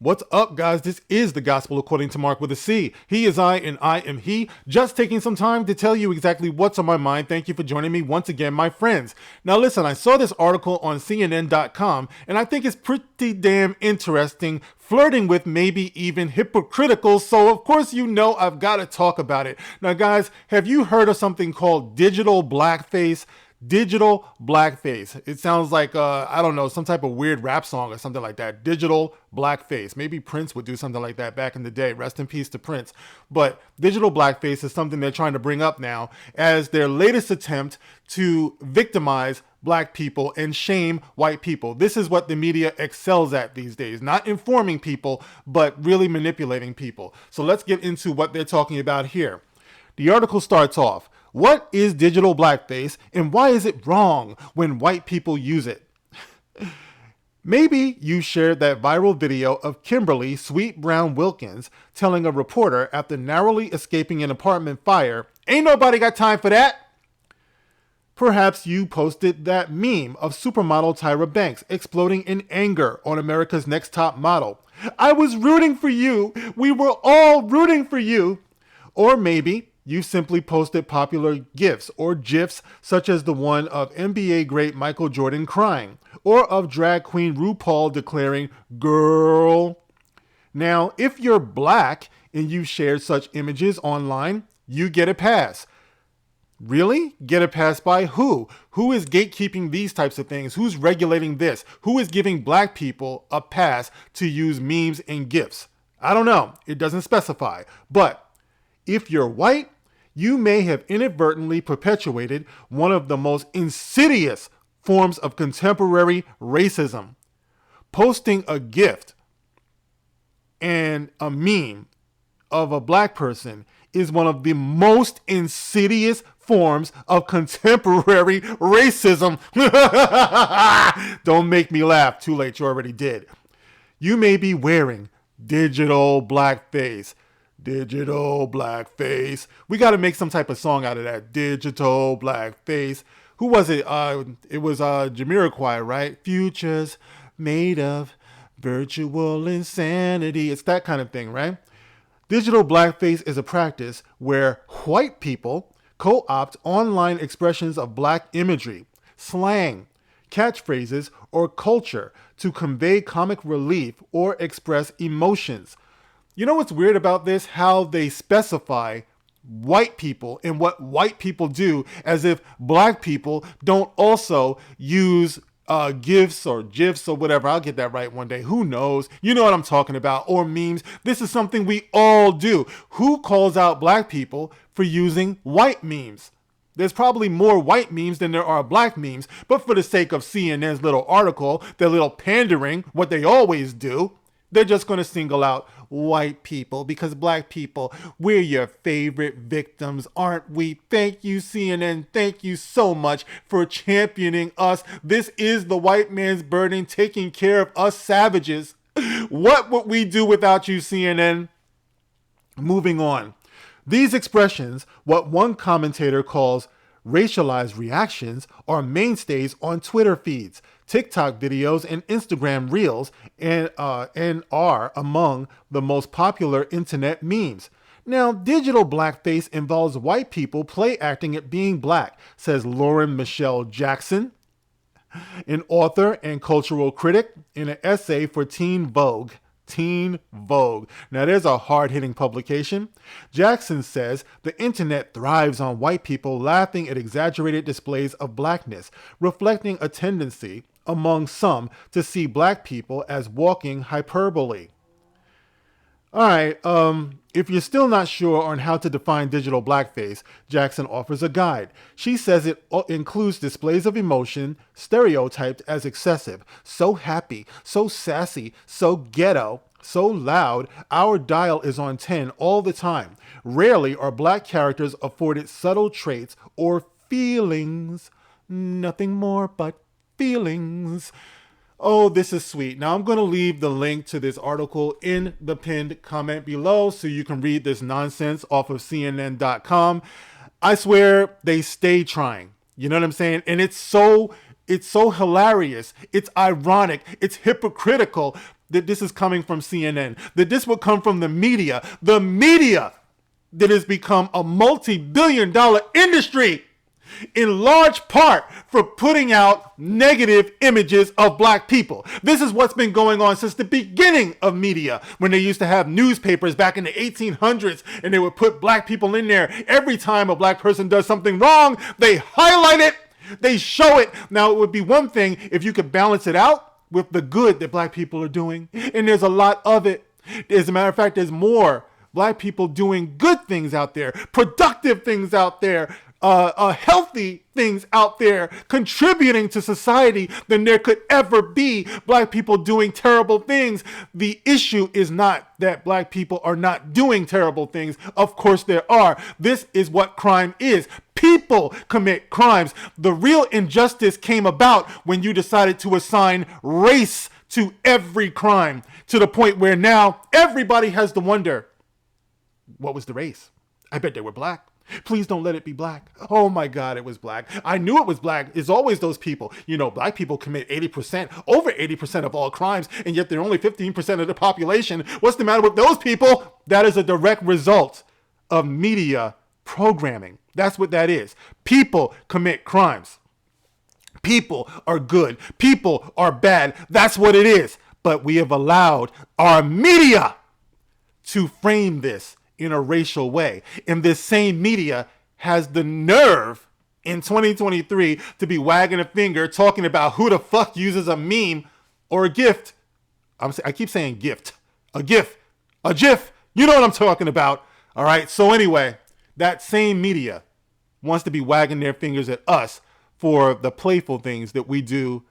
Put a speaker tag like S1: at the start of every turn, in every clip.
S1: What's up, guys? This is the Gospel According to Mark with a C. He is I and I am he. Just taking some time to tell you exactly what's on my mind. Thank you for joining me once again, my friends. Now listen, I saw this article on CNN.com and I think it's pretty damn interesting, flirting with maybe even hypocritical. So of course you know I've got to talk about it. Now guys, have you heard of something called digital blackface? Digital blackface. It sounds like, I don't know, some type of weird rap song or something like that. Digital blackface. Maybe Prince would do something like that back in the day. Rest in peace to Prince. But digital blackface is something they're trying to bring up now as their latest attempt to victimize black people and shame white people. This is what the media excels at these days. Not informing people, but really manipulating people. So let's get into what they're talking about here. The article starts off, what is digital blackface and why is it wrong when white people use it? Maybe you shared that viral video of Kimberly Sweet Brown Wilkins telling a reporter after narrowly escaping an apartment fire, "Ain't nobody got time for that." Perhaps you posted that meme of supermodel Tyra Banks exploding in anger on America's Next Top Model. "I was rooting for you. We were all rooting for you." Or maybe you simply posted popular GIFs or GIFs such as the one of NBA great Michael Jordan crying, or of drag queen RuPaul declaring, "Girl." Now, if you're black and you shared such images online, you get a pass. Really? Get a pass by who? Who is gatekeeping these types of things? Who's regulating this? Who is giving black people a pass to use memes and GIFs? I don't know. It doesn't specify. But if you're white, you may have inadvertently perpetuated one of the most insidious forms of contemporary racism. Posting a gift and a meme of a black person is one of the most insidious forms of contemporary racism. Don't make me laugh. Too late, you already did. You may be wearing digital blackface. Digital blackface. We got to make some type of song out of that. Digital blackface. Who was it? It was Jamiroquai, right? Futures made of virtual insanity. It's that kind of thing, right? Digital blackface is a practice where white people co-opt online expressions of black imagery, slang, catchphrases, or culture to convey comic relief or express emotions. You know what's weird about this? How they specify white people and what white people do, as if black people don't also use GIFs or GIFs or whatever. I'll get that right one day. Who knows? You know what I'm talking about. Or memes. This is something we all do. Who calls out black people for using white memes? There's probably more white memes than there are black memes. But for the sake of CNN's little article, their little pandering, what they always do, they're just going to single out white people because black people, we're your favorite victims, aren't we? Thank you, CNN. Thank you so much for championing us. This is the white man's burden, taking care of us savages. What would we do without you, CNN? Moving on. These expressions, what one commentator calls racialized reactions, are mainstays on Twitter feeds, TikTok videos, and Instagram reels, and are among the most popular internet memes. Now, digital blackface involves white people play acting at being black, says Lauren Michelle Jackson, an author and cultural critic, in an essay for Teen Vogue. Teen Vogue. Now, there's a hard-hitting publication. Jackson says the internet thrives on white people laughing at exaggerated displays of blackness, reflecting a tendency among some to see black people as walking hyperbole. All right, if you're still not sure on how to define digital blackface, Jackson offers a guide. She says it includes displays of emotion stereotyped as excessive, so happy, so sassy, so ghetto, so loud, our dial is on 10 all the time. Rarely are black characters afforded subtle traits or feelings. Nothing more but feelings. Oh, this is sweet. Now I'm going to leave the link to this article in the pinned comment below so you can read this nonsense off of CNN.com. I swear they stay trying. You know what I'm saying? And it's so hilarious. It's ironic. It's hypocritical. that this is coming from CNN, that this would come from the media that has become a multi-billion-dollar industry in large part for putting out negative images of black people. This is what's been going on since the beginning of media, when they used to have newspapers back in the 1800s and they would put black people in there. Every time a black person does something wrong, they highlight it, they show it. Now, it would be one thing if you could balance it out with the good that black people are doing, and there's a lot of it. As a matter of fact, there's more black people doing good things out there, productive things out there, healthy things out there, contributing to society than there could ever be black people doing terrible things. The issue is not that black people are not doing terrible things. Of course there are. This is what crime is. People commit crimes. The real injustice came about when you decided to assign race to every crime, to the point where now everybody has to wonder, what was the race? I bet they were black. Please don't let it be black. Oh my God, it was black. I knew it was black. It's always those people. You know, black people commit 80%, over 80% of all crimes, and yet they're only 15% of the population. What's the matter with those people? That is a direct result of media programming. That's what that is. People commit crimes. People are good. People are bad. That's what it is. But we have allowed our media to frame this in a racial way. And this same media has the nerve in 2023 to be wagging a finger talking about who the fuck uses a meme or a gift. I keep saying gift. A GIF. You know what I'm talking about. All right. So anyway, that same media wants to be wagging their fingers at us for the playful things that we do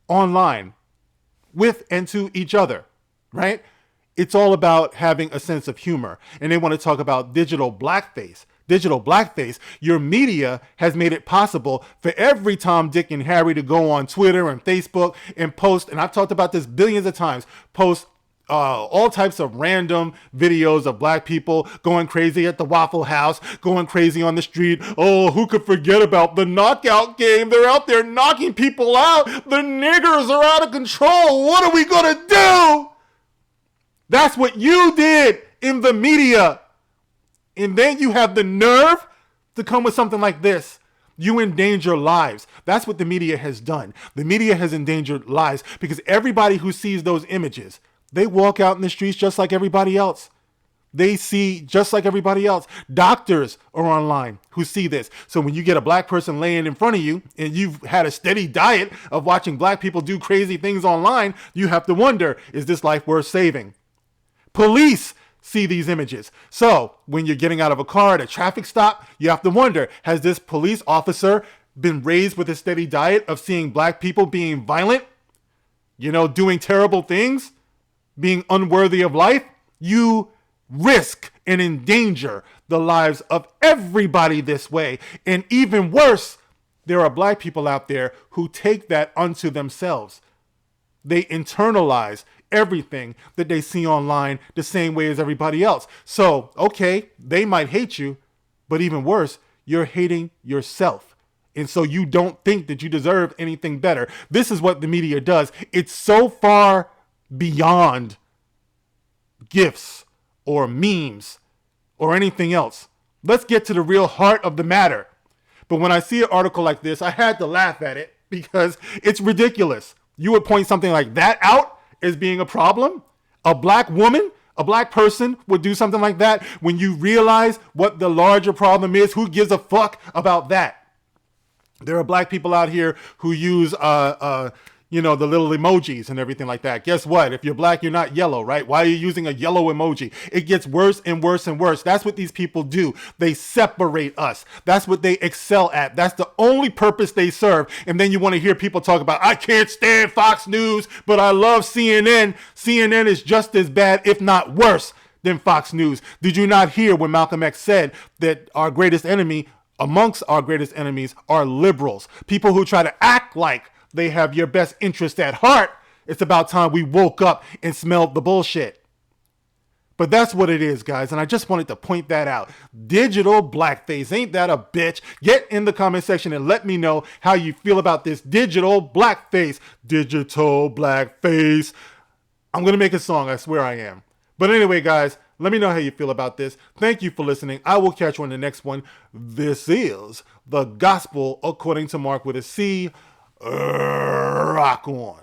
S1: online with and to each other, right? It's all about having a sense of humor. And they want to talk about digital blackface. Digital blackface. Your media has made it possible for every Tom, Dick, and Harry to go on Twitter and Facebook and post, and I've talked about this billions of times, post all types of random videos of black people going crazy at the Waffle House, going crazy on the street. Oh, who could forget about the knockout game? They're out there knocking people out. The niggers are out of control. What are we going to do? That's what you did in the media. And then you have the nerve to come with something like this. You endanger lives. That's what the media has done. The media has endangered lives because everybody who sees those images, they walk out in the streets just like everybody else. They see just like everybody else. Doctors are online who see this. So when you get a black person laying in front of you and you've had a steady diet of watching black people do crazy things online, you have to wonder, is this life worth saving? Police see these images. So when you're getting out of a car at a traffic stop, you have to wonder, has this police officer been raised with a steady diet of seeing black people being violent, doing terrible things, being unworthy of life? You risk and endanger the lives of everybody this way. And even worse, there are black people out there who take that unto themselves. They internalize everything that they see online the same way as everybody else. So, okay, they might hate you, but even worse, you're hating yourself. And so you don't think that you deserve anything better. This is what the media does. It's so far beyond GIFs or memes or anything else. Let's get to the real heart of the matter. But when I see an article like this, I had to laugh at it because it's ridiculous. You would point something like that out as being a problem? A black woman, a black person would do something like that when you realize what the larger problem is. Who gives a fuck about that? There are black people out here who use the little emojis and everything like that. Guess what? If you're black, you're not yellow, right? Why are you using a yellow emoji? It gets worse and worse and worse. That's what these people do. They separate us. That's what they excel at. That's the only purpose they serve. And then you want to hear people talk about, I can't stand Fox News, but I love CNN. CNN is just as bad, if not worse, than Fox News. Did you not hear when Malcolm X said that our greatest enemy, amongst our greatest enemies, are liberals? People who try to act like they have your best interest at heart. It's about time we woke up and smelled the bullshit. But that's what it is, guys. And I just wanted to point that out. Digital blackface. Ain't that a bitch? Get in the comment section and let me know how you feel about this digital blackface. Digital blackface. I'm going to make a song. I swear I am. But anyway, guys, let me know how you feel about this. Thank you for listening. I will catch you on the next one. This is The Gospel According to Mark with a C. Rock on.